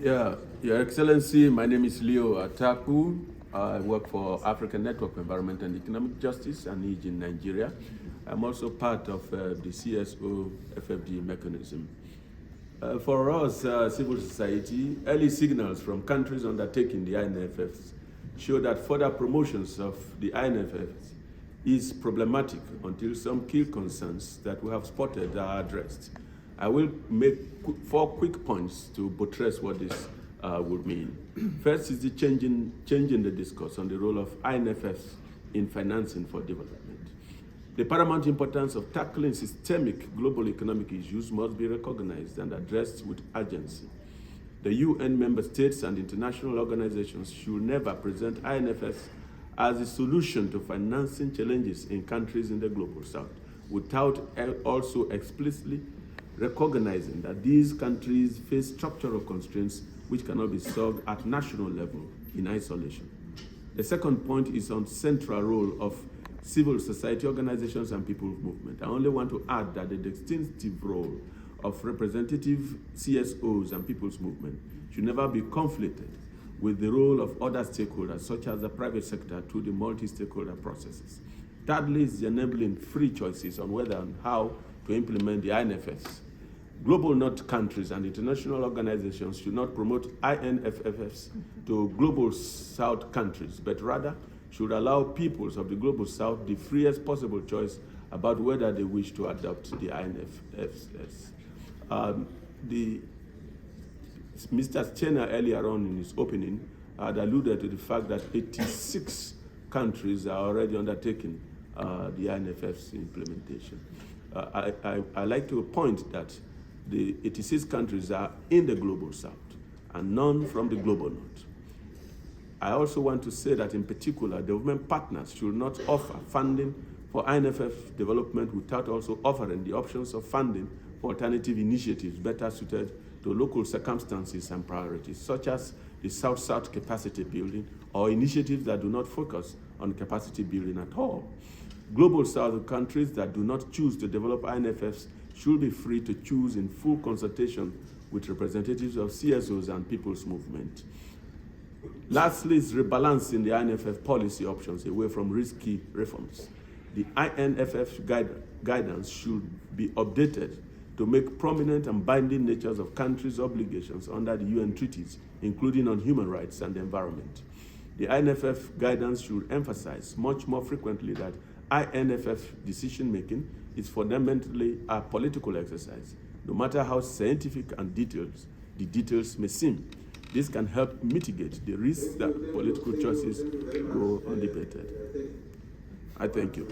Yeah, Your Excellency, my name is Leo Atakpu. I work for African Network for Environment and Economic Justice, ANEEJ in Nigeria. I'm also part of the CSO FfD mechanism. For us, civil society, early signals from countries undertaking the INFFs show that further promotions of the INFFs is problematic until some key concerns that we have spotted are addressed. I will make 4 quick points to buttress what this would mean. First is the changing the discourse on the role of INFFs in financing for development. The paramount importance of tackling systemic global economic issues must be recognized and addressed with urgency. The UN member states and international organizations should never present INFFs as a solution to financing challenges in countries in the global south, without also explicitly recognizing that these countries face structural constraints which cannot be solved at national level in isolation. The second point is on central role of civil society organizations and people's movement. I only want to add that the distinctive role of representative CSOs and people's movement should never be conflicted with the role of other stakeholders, such as the private sector, through the multi-stakeholder processes. Thirdly is the enabling free choices on whether and how to implement the INFFs. Global North countries and international organizations should not promote INFFs to Global South countries, but rather should allow peoples of the Global South the freest possible choice about whether they wish to adopt the INFFs. Mr. Chena earlier on in his opening had alluded to the fact that 86 countries are already undertaking the INFF's implementation. I like to point that the 86 countries are in the Global South and none from the Global North. I also want to say that in particular, development partners should not offer funding for INFF development without also offering the options of funding for alternative initiatives better suited to local circumstances and priorities, such as the South-South capacity building or initiatives that do not focus on capacity building at all. Global South countries that do not choose to develop INFFs should be free to choose in full consultation with representatives of CSOs and people's movement. Lastly is rebalancing the INFF policy options away from risky reforms. The INFF guidance should be updated to make prominent and binding natures of countries' obligations under the UN treaties, including on human rights and the environment. The INFF guidance should emphasize much more frequently that INFF decision-making is fundamentally a political exercise, no matter how scientific and the details may seem. This can help mitigate the risk that political choices go undebated. I thank you.